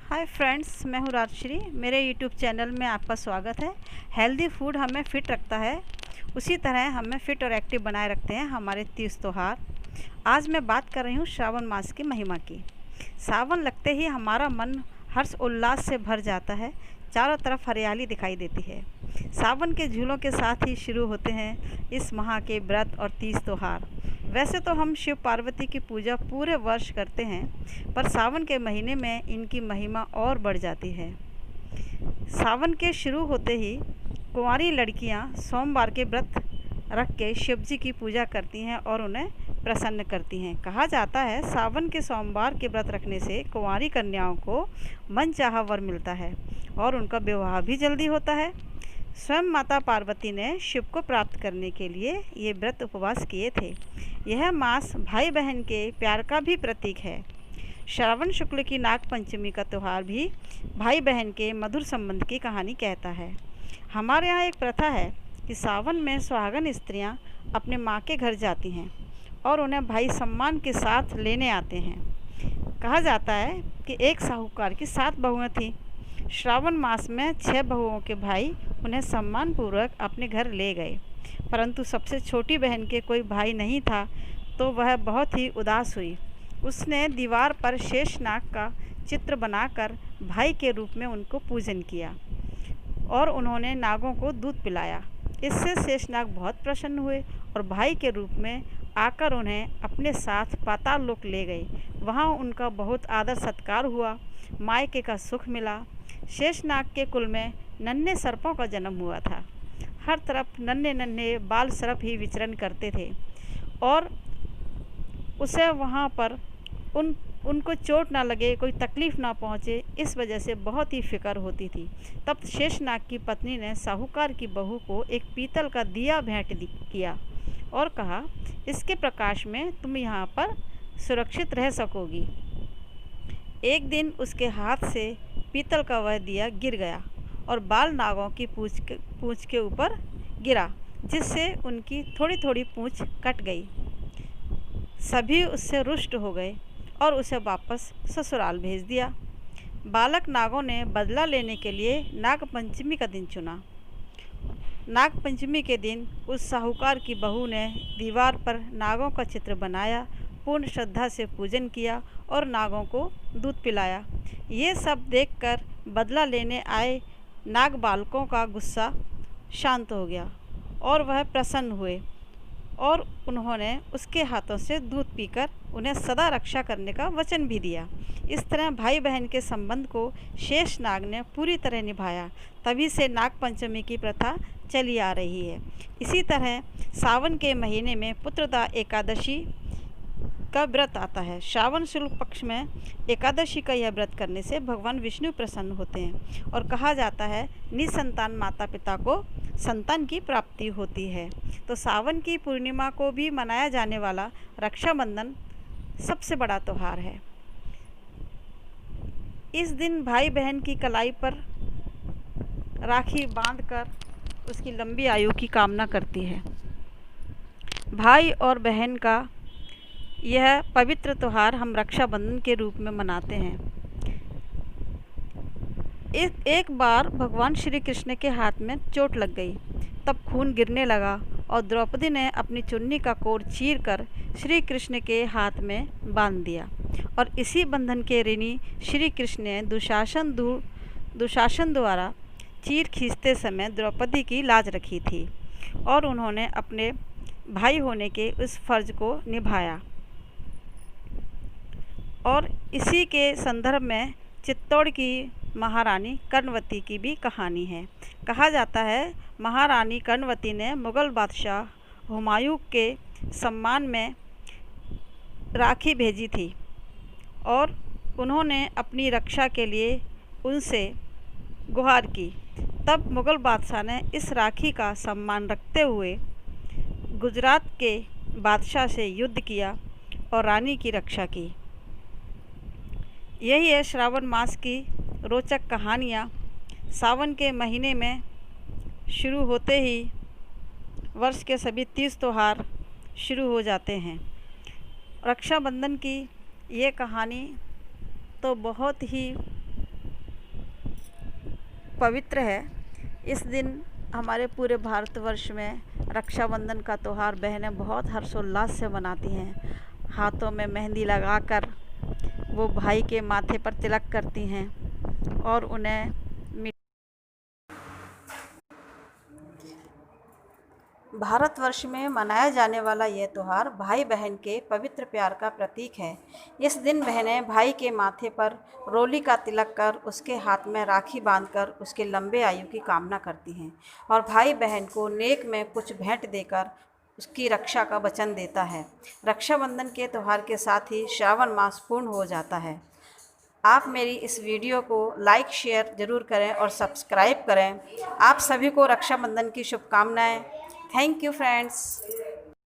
Hi friends, मैं हूँ राजश्री। मेरे यूट्यूब चैनल में आपका स्वागत है। हेल्दी फूड हमें फिट रखता है, उसी तरह हमें फिट और एक्टिव बनाए रखते हैं हमारे तीज त्योहार। आज मैं बात कर रही हूँ श्रावण मास की महिमा की। सावन लगते ही हमारा मन हर्ष उल्लास से भर जाता है, चारों तरफ हरियाली दिखाई देती है। सावन के झूलों के साथ ही शुरू होते हैं इस माह के व्रत और तीज त्योहार। वैसे तो हम शिव पार्वती की पूजा पूरे वर्ष करते हैं, पर सावन के महीने में इनकी महिमा और बढ़ जाती है। सावन के शुरू होते ही कुंवारी लड़कियां सोमवार के व्रत रख के शिव जी की पूजा करती हैं और उन्हें प्रसन्न करती हैं। कहा जाता है सावन के सोमवार के व्रत रखने से कुंवारी कन्याओं को मनचाहा वर मिलता है और उनका विवाह भी जल्दी होता है। स्वयं माता पार्वती ने शिव को प्राप्त करने के लिए ये व्रत उपवास किए थे। यह मास भाई बहन के प्यार का भी प्रतीक है। श्रावण शुक्ल की नाग पंचमी का त्यौहार भी भाई बहन के मधुर संबंध की कहानी कहता है। हमारे यहाँ एक प्रथा है कि सावन में सुहागन स्त्रियाँ अपने माँ के घर जाती हैं और उन्हें भाई सम्मान के साथ लेने आते हैं। कहा जाता है कि एक साहूकार की 7 बहुएं थीं। श्रावण मास में 6 बहुओं के भाई उन्हें सम्मानपूर्वक अपने घर ले गए, परंतु सबसे छोटी बहन के कोई भाई नहीं था, तो वह बहुत ही उदास हुई। उसने दीवार पर शेषनाग का चित्र बनाकर भाई के रूप में उनको पूजन किया और उन्होंने नागों को दूध पिलाया। इससे शेषनाग बहुत प्रसन्न हुए और भाई के रूप में आकर उन्हें अपने साथ पाताल लोक ले गए। वहाँ उनका बहुत आदर सत्कार हुआ, मायके का सुख मिला। शेषनाग के कुल में नन्हे सर्पों का जन्म हुआ था। हर तरफ नन्हे नन्हे बाल सर्प ही विचरण करते थे और उसे वहाँ पर उनको चोट ना लगे, कोई तकलीफ़ ना पहुँचे, इस वजह से बहुत ही फिक्र होती थी। तब शेषनाग की पत्नी ने साहूकार की बहू को एक पीतल का दिया भेंट किया और कहा, इसके प्रकाश में तुम यहाँ पर सुरक्षित रह सकोगी। एक दिन उसके हाथ से पीतल का वह दिया गिर गया और बाल नागों की पूँछ के ऊपर गिरा, जिससे उनकी थोड़ी थोड़ी पूँछ कट गई। सभी उससे रुष्ट हो गए और उसे वापस ससुराल भेज दिया। बालक नागों ने बदला लेने के लिए नाग पंचमी का दिन चुना। नाग पंचमी के दिन उस साहूकार की बहू ने दीवार पर नागों का चित्र बनाया, पूर्ण श्रद्धा से पूजन किया और नागों को दूध पिलाया। ये सब देखकर बदला लेने आए नाग बालकों का गुस्सा शांत हो गया और वह प्रसन्न हुए और उन्होंने उसके हाथों से दूध पीकर उन्हें सदा रक्षा करने का वचन भी दिया। इस तरह भाई बहन के संबंध को शेषनाग ने पूरी तरह निभाया। तभी से नाग पंचमी की प्रथा चली आ रही है। इसी तरह सावन के महीने में पुत्रदा एकादशी का व्रत आता है। श्रावण शुक्ल पक्ष में एकादशी का यह व्रत करने से भगवान विष्णु प्रसन्न होते हैं और कहा जाता है निसंतान माता पिता को संतान की प्राप्ति होती है। तो सावन की पूर्णिमा को भी मनाया जाने वाला रक्षाबंधन सबसे बड़ा त्यौहार है। इस दिन भाई बहन की कलाई पर राखी बांधकर उसकी लंबी आयु की कामना करती है। भाई और बहन का यह पवित्र त्यौहार हम रक्षाबंधन के रूप में मनाते हैं। एक बार भगवान श्री कृष्ण के हाथ में चोट लग गई, तब खून गिरने लगा और द्रौपदी ने अपनी चुन्नी का कोर चीर कर श्री कृष्ण के हाथ में बांध दिया और इसी बंधन के ऋणी श्री कृष्ण ने दुशासन द्वारा चीर खींचते समय द्रौपदी की लाज रखी थी और उन्होंने अपने भाई होने के उस फर्ज को निभाया। और इसी के संदर्भ में चित्तौड़ की महारानी कर्णवती की भी कहानी है। कहा जाता है महारानी कर्णवती ने मुग़ल बादशाह हुमायूं के सम्मान में राखी भेजी थी और उन्होंने अपनी रक्षा के लिए उनसे गुहार की। तब मुग़ल बादशाह ने इस राखी का सम्मान रखते हुए गुजरात के बादशाह से युद्ध किया और रानी की रक्षा की। यही है श्रावण मास की रोचक कहानियाँ। सावन के महीने में शुरू होते ही वर्ष के सभी 30 त्यौहार शुरू हो जाते हैं। रक्षाबंधन की ये कहानी तो बहुत ही पवित्र है। इस दिन हमारे पूरे भारतवर्ष में रक्षाबंधन का त्यौहार बहनें बहुत हर्षोल्लास से मनाती हैं। हाथों में मेहंदी लगाकर वो भाई के माथे पर तिलक करती हैं और उन्हें भारतवर्ष में मनाया जाने वाला यह त्यौहार भाई बहन के पवित्र प्यार का प्रतीक है। इस दिन बहनें भाई के माथे पर रोली का तिलक कर उसके हाथ में राखी बांधकर उसके लंबे आयु की कामना करती हैं और भाई बहन को नेक में कुछ भेंट देकर उसकी रक्षा का वचन देता है। रक्षाबंधन के त्यौहार के साथ ही श्रावण मास पूर्ण हो जाता है। आप मेरी इस वीडियो को लाइक शेयर ज़रूर करें और सब्सक्राइब करें। आप सभी को रक्षाबंधन की शुभकामनाएं। Thank you friends.